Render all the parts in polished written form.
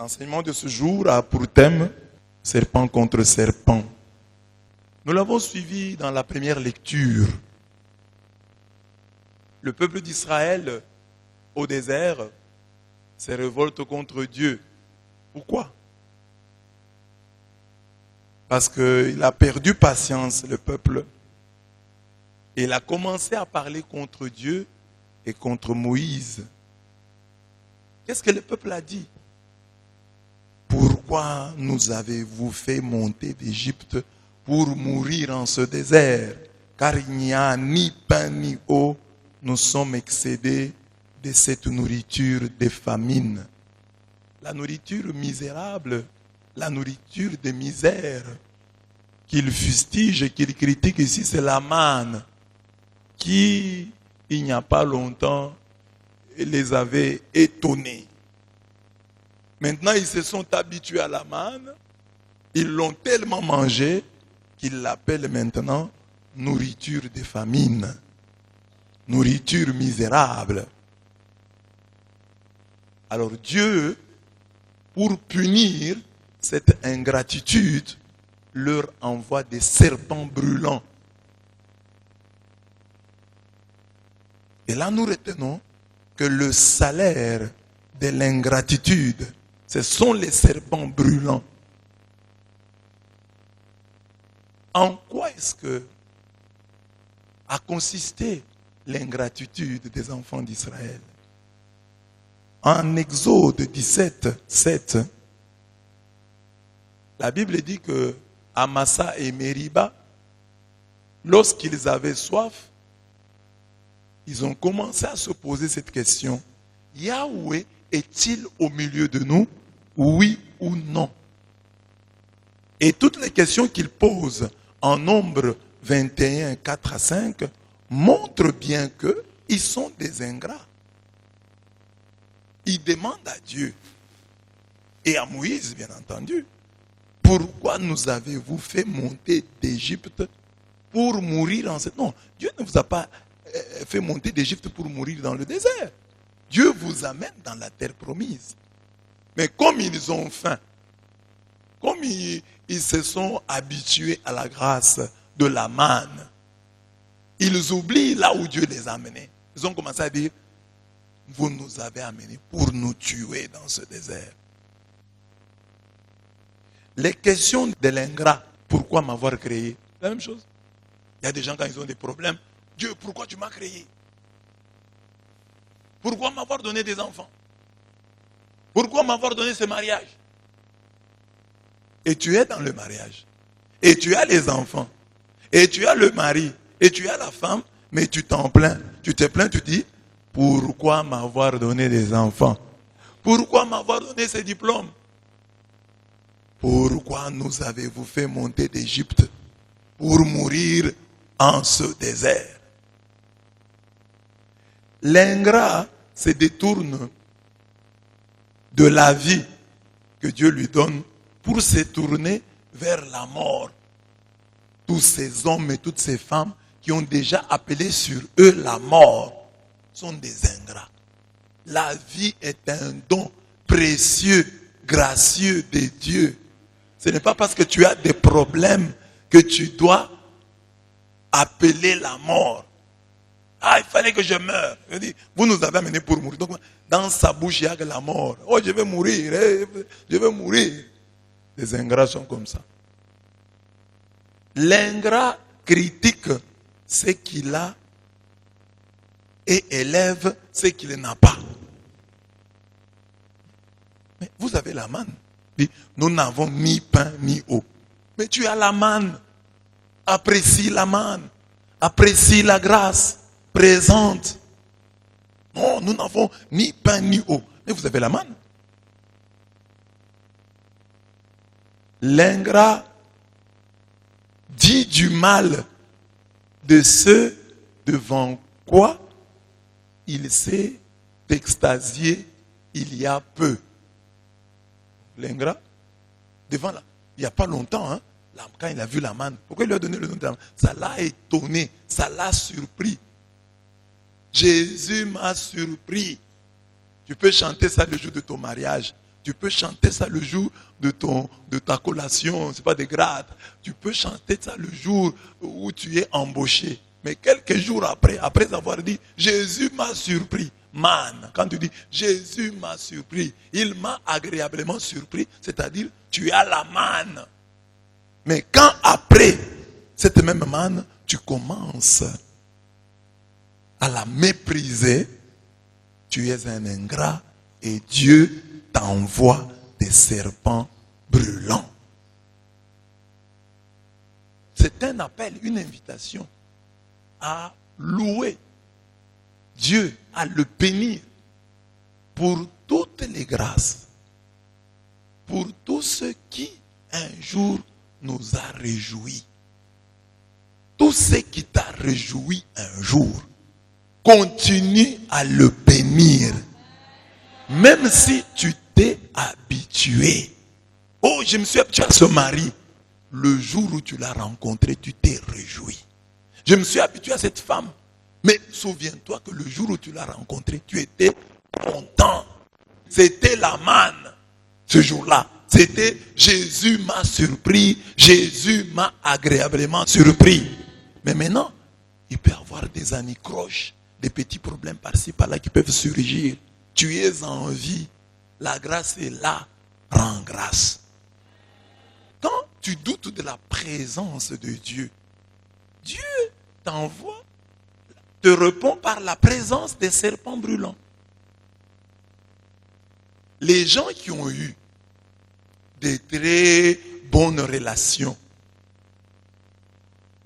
L'enseignement de ce jour a pour thème serpent contre serpent. Nous l'avons suivi dans la première lecture. Le peuple d'Israël au désert se révolte contre Dieu. Pourquoi? Parce qu'il a perdu patience, le peuple. Et il a commencé à parler contre Dieu et contre Moïse. Qu'est-ce que le peuple a dit? Pourquoi nous avez-vous fait monter d'Égypte pour mourir en ce désert? Car il n'y a ni pain ni eau. Nous sommes excédés de cette nourriture de famine. La nourriture misérable, la nourriture de misère qu'il fustige et qu'il critique ici, c'est la manne qui, il n'y a pas longtemps, les avait étonnés. Maintenant, ils se sont habitués à la manne, ils l'ont tellement mangé qu'ils l'appellent maintenant nourriture de famine, nourriture misérable. Alors Dieu, pour punir cette ingratitude, leur envoie des serpents brûlants. Et là, nous retenons que le salaire de l'ingratitude, ce sont les serpents brûlants. En quoi est-ce que a consisté l'ingratitude des enfants d'Israël? En Exode 17, 7, la Bible dit que Amasa et Meriba, lorsqu'ils avaient soif, ils ont commencé à se poser cette question. Yahweh est-il au milieu de nous? Oui ou non? Et toutes les questions qu'ils posent en Nombre 21, 4 à 5 montrent bien qu'ils sont des ingrats. Ils demandent à Dieu et à Moïse, bien entendu, pourquoi nous avez-vous fait monter d'Égypte pour mourir en cette... Non, Dieu ne vous a pas fait monter d'Égypte pour mourir dans le désert. Dieu vous amène dans la terre promise. Mais comme ils ont faim, comme ils se sont habitués à la grâce de la manne, ils oublient là où Dieu les a amenés. Ils ont commencé à dire, vous nous avez amenés pour nous tuer dans ce désert. Les questions de l'ingrat, pourquoi m'avoir créé? La même chose. Il y a des gens quand ils ont des problèmes, Dieu, pourquoi tu m'as créé? Pourquoi m'avoir donné des enfants? Pourquoi m'avoir donné ce mariage? Et tu es dans le mariage. Et tu as les enfants. Et tu as le mari. Et tu as la femme. Mais tu t'en plains. Tu te plains, tu dis, pourquoi m'avoir donné des enfants? Pourquoi m'avoir donné ces diplômes? Pourquoi nous avez-vous fait monter d'Égypte pour mourir en ce désert? L'ingrat se détourne de la vie que Dieu lui donne pour se tourner vers la mort. Tous ces hommes et toutes ces femmes qui ont déjà appelé sur eux la mort sont des ingrats. La vie est un don précieux, gracieux de Dieu. Ce n'est pas parce que tu as des problèmes que tu dois appeler la mort. Ah, il fallait que je meure. Je dis, vous nous avez amenés pour mourir. Donc, dans sa bouche, il y a que la mort. Oh, je vais mourir. Je vais mourir. Les ingrats sont comme ça. L'ingrat critique ce qu'il a et élève ce qu'il n'a pas. Mais vous avez la manne. Nous n'avons ni pain ni eau. Mais tu as la manne. Apprécie la manne. Apprécie la grâce présente. Non, nous n'avons ni pain ni eau. Mais vous avez la manne. L'ingrat dit du mal de ceux devant quoi il s'est extasié il y a peu. L'ingrat, devant là, il n'y a pas longtemps, hein, quand il a vu la manne, pourquoi il lui a donné le nom de la manne? Ça l'a étonné, ça l'a surpris. Jésus m'a surpris. Tu peux chanter ça le jour de ton mariage. Tu peux chanter ça le jour de ta collation, c'est pas des grades. Tu peux chanter ça le jour où tu es embauché. Mais quelques jours après avoir dit, Jésus m'a surpris. Man, quand tu dis, Jésus m'a surpris, il m'a agréablement surpris, c'est-à-dire, tu as la manne. Mais quand après cette même manne, tu commences à la mépriser, tu es un ingrat et Dieu t'envoie des serpents brûlants. C'est un appel, une invitation à louer Dieu, à le bénir pour toutes les grâces, pour tout ce qui un jour nous a réjouis. Tout ce qui t'a réjoui un jour, continue à le bénir. Même si tu t'es habitué. Oh, je me suis habitué à ce mari. Le jour où tu l'as rencontré, tu t'es réjoui. Je me suis habitué à cette femme. Mais souviens-toi que le jour où tu l'as rencontré, tu étais content. C'était la manne. Ce jour-là, c'était Jésus m'a surpris. Jésus m'a agréablement surpris. Mais maintenant, il peut y avoir des anicroches, des petits problèmes par-ci, par-là qui peuvent surgir. Tu es en vie. La grâce est là. Rends grâce. Quand tu doutes de la présence de Dieu, Dieu t'envoie, te répond par la présence des serpents brûlants. Les gens qui ont eu des très bonnes relations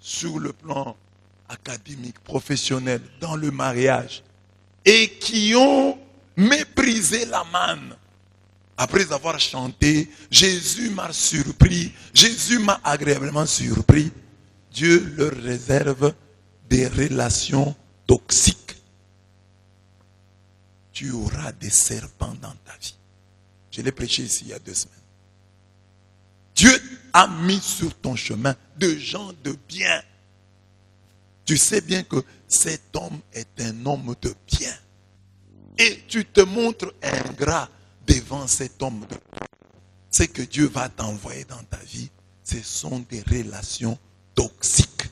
sur le plan académique, professionnel, dans le mariage, et qui ont méprisé la manne, après avoir chanté, Jésus m'a surpris, Jésus m'a agréablement surpris, Dieu leur réserve des relations toxiques. Tu auras des serpents dans ta vie. Je l'ai prêché ici il y a 2 semaines. Dieu a mis sur ton chemin de gens de bien. Tu sais bien que cet homme est un homme de bien. Et tu te montres ingrat devant cet homme de bien. Ce que Dieu va t'envoyer dans ta vie, ce sont des relations toxiques.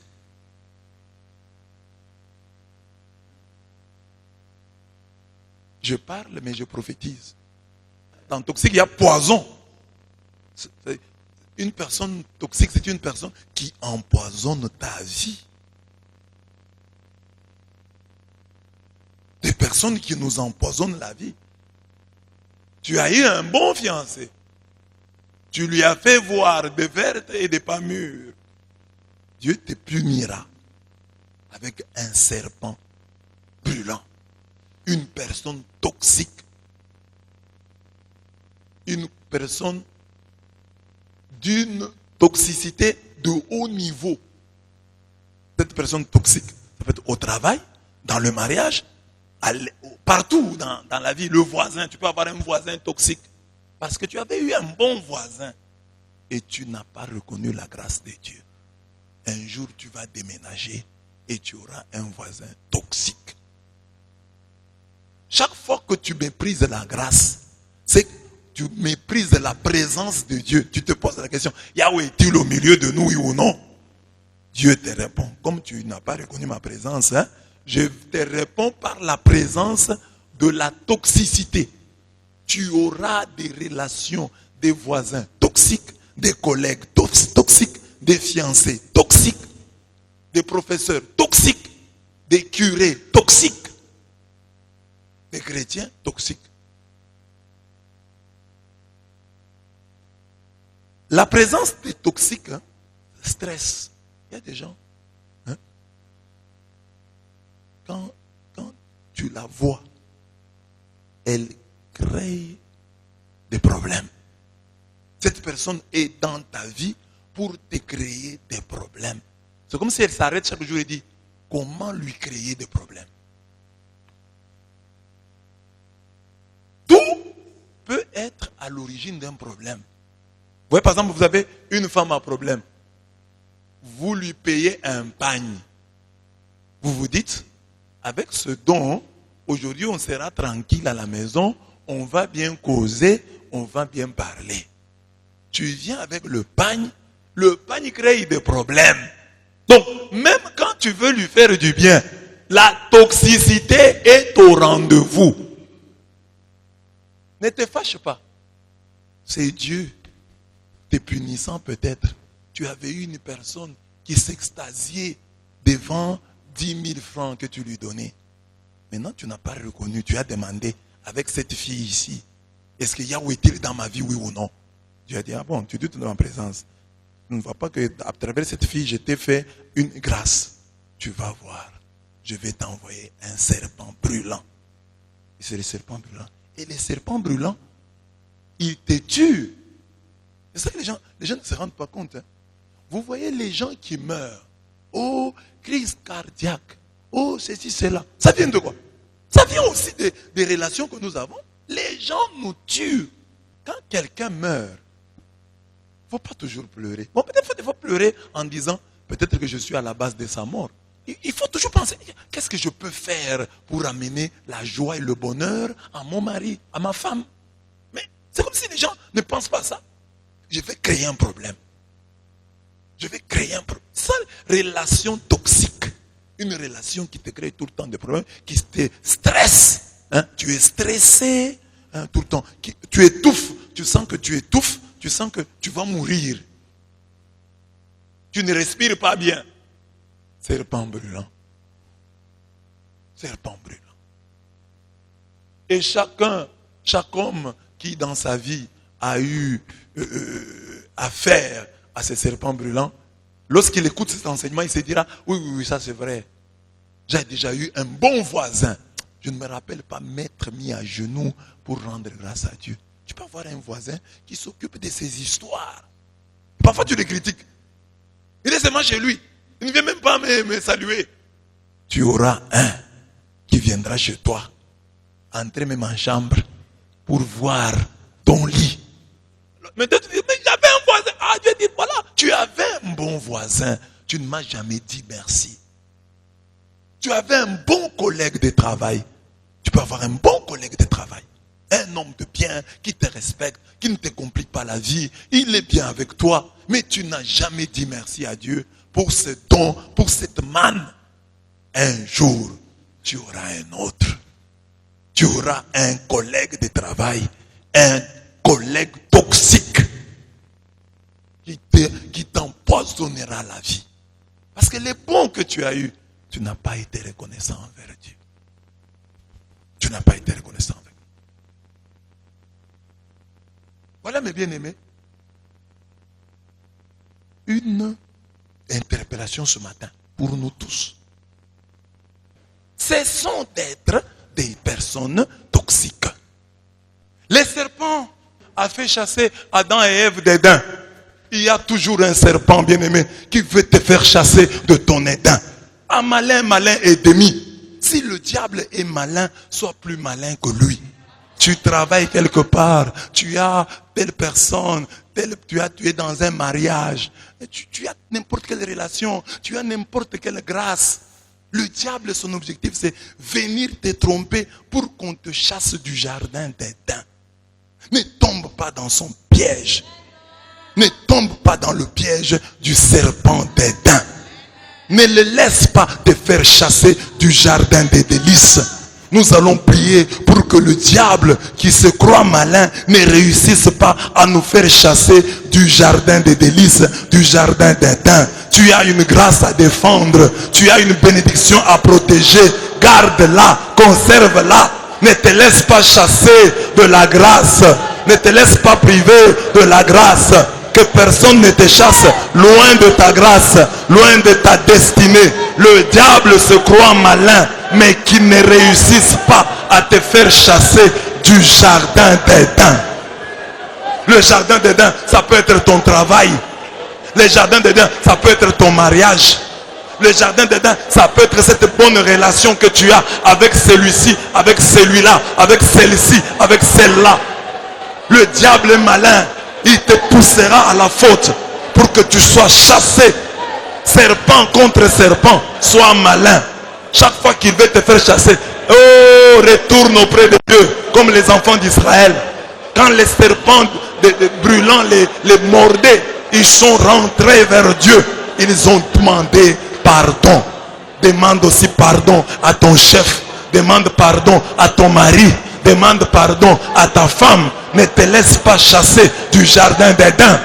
Je parle, mais je prophétise. Dans toxique, il y a poison. Une personne toxique, c'est une personne qui empoisonne ta vie. Des personnes qui nous empoisonnent la vie. Tu as eu un bon fiancé. Tu lui as fait voir des vertes et des pas mûres. Dieu te punira avec un serpent brûlant. Une personne toxique. Une personne d'une toxicité de haut niveau. Cette personne toxique, ça peut être au travail, dans le mariage, partout dans la vie. Le voisin, tu peux avoir un voisin toxique. Parce que tu avais eu un bon voisin et tu n'as pas reconnu la grâce de Dieu. Un jour, tu vas déménager et tu auras un voisin toxique. Chaque fois que tu méprises la grâce, c'est que tu méprises la présence de Dieu. Tu te poses la question, Yahweh est-il au milieu de nous, oui ou non? Dieu te répond, comme tu n'as pas reconnu ma présence, je te réponds par la présence de la toxicité. Tu auras des relations, des voisins toxiques, des collègues toxiques, des fiancés toxiques, des professeurs toxiques, des curés toxiques, des chrétiens toxiques. La présence des toxiques stresse. Il y a des gens, quand tu la vois, elle crée des problèmes. Cette personne est dans ta vie pour te créer des problèmes. C'est comme si elle s'arrête chaque jour et dit, comment lui créer des problèmes? Tout peut être à l'origine d'un problème. Vous voyez, par exemple, vous avez une femme à problème. Vous lui payez un pagne. Vous vous dites, avec ce don, aujourd'hui on sera tranquille à la maison, on va bien causer, on va bien parler. Tu viens avec le pagne crée des problèmes. Donc, même quand tu veux lui faire du bien, la toxicité est au rendez-vous. Ne te fâche pas. C'est Dieu te punissant peut-être. Tu avais eu une personne qui s'extasiait devant 10 000 francs que tu lui donnais. Maintenant, tu n'as pas reconnu. Tu as demandé avec cette fille ici, est-ce qu'il y a est-il dans ma vie, oui ou non? Dieu a dit, ah bon, tu doutes de ma présence. Tu ne vois pas qu'à travers cette fille, je t'ai fait une grâce. Tu vas voir, je vais t'envoyer un serpent brûlant. Et c'est le serpent brûlant. Et les serpents brûlants, ils te tuent. C'est ça que les gens ne se rendent pas compte. Hein. Vous voyez les gens qui meurent. Oh, crise cardiaque. Oh, ceci, cela. Ça vient de quoi? Ça vient aussi des relations que nous avons. Les gens nous tuent. Quand quelqu'un meurt, il ne faut pas toujours pleurer. Bon, peut-être qu'il faut pleurer en disant, peut-être que je suis à la base de sa mort. Il faut toujours penser, qu'est-ce que je peux faire pour amener la joie et le bonheur à mon mari, à ma femme? Mais c'est comme si les gens ne pensent pas à ça. Je vais créer un problème. Je vais créer un problème. Ça, relation toxique. Une relation qui te crée tout le temps des problèmes, qui te stresse. Hein? Tu es stressé tout le temps. Tu étouffes. Tu sens que tu étouffes. Tu sens que tu vas mourir. Tu ne respires pas bien. Serpent brûlant. Serpent brûlant. Et chaque homme qui dans sa vie a eu affaire à ces serpents brûlants, lorsqu'il écoute cet enseignement, il se dira, oui, ça c'est vrai. J'ai déjà eu un bon voisin. Je ne me rappelle pas m'être mis à genoux pour rendre grâce à Dieu. Tu peux avoir un voisin qui s'occupe de ses histoires. Parfois tu le critiques. Il est seulement chez lui. Il ne vient même pas me saluer. Tu auras un qui viendra chez toi, entrer même en chambre pour voir ton lit. Mais toi, tu dis, mais j'avais un voisin. Ah, Dieu dit, voilà, tu avais un bon voisin. Tu ne m'as jamais dit merci. Tu avais un bon collègue de travail. Tu peux avoir un bon collègue de travail. Un homme de bien qui te respecte, qui ne te complique pas la vie. Il est bien avec toi. Mais tu n'as jamais dit merci à Dieu pour ce don, pour cette manne. Un jour, tu auras un autre. Tu auras un collègue de travail. Un collègue toxique qui t'empoisonnera la vie. Parce que les bons que tu as eus, tu n'as pas été reconnaissant envers Dieu. Tu n'as pas été reconnaissant envers Dieu. Voilà mes bien-aimés. Une interpellation ce matin pour nous tous. Cessons d'être des personnes toxiques. Les serpents a fait chasser Adam et Ève d'Éden. Il y a toujours un serpent bien-aimé qui veut te faire chasser de ton Éden. Un malin est demi. Si le diable est malin, sois plus malin que lui. Tu travailles quelque part, tu as telle personne, tu es dans un mariage, tu as n'importe quelle relation, tu as n'importe quelle grâce. Le diable, son objectif, c'est venir te tromper pour qu'on te chasse du jardin d'Éden. Ne tombe pas dans son piège. Ne tombe pas dans le piège du serpent d'Éden. Ne le laisse pas te faire chasser du jardin des délices. Nous allons prier pour que le diable qui se croit malin ne réussisse pas à nous faire chasser du jardin des délices, du jardin d'Éden. Tu as une grâce à défendre, tu as une bénédiction à protéger. Garde-la, conserve-la. Ne te laisse pas chasser de la grâce. Ne te laisse pas priver de la grâce. Que personne ne te chasse loin de ta grâce, loin de ta destinée. Le diable se croit malin, mais qui ne réussisse pas à te faire chasser du jardin d'Éden. Le jardin d'Éden, ça peut être ton travail. Le jardin d'Éden, ça peut être ton mariage. Le jardin d'Éden, ça peut être cette bonne relation que tu as avec celui-ci, avec celui-là, avec celle-ci, avec celle-là. Le diable est malin. Il te poussera à la faute pour que tu sois chassé. Serpent contre serpent, sois malin. Chaque fois qu'il veut te faire chasser, Oh, retourne auprès de Dieu, comme les enfants d'Israël. Quand les serpents brûlants les mordaient, ils sont rentrés vers Dieu. Ils ont demandé pardon. Demande aussi pardon à ton chef. Demande pardon à ton mari. Demande pardon à ta femme. Ne te laisse pas chasser du jardin d'Éden.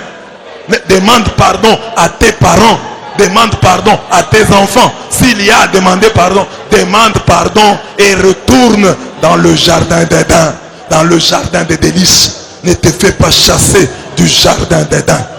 Demande pardon à tes parents. Demande pardon à tes enfants. S'il y a à demander pardon, demande pardon et retourne dans le jardin d'Éden. Dans le jardin des délices. Ne te fais pas chasser du jardin d'Éden.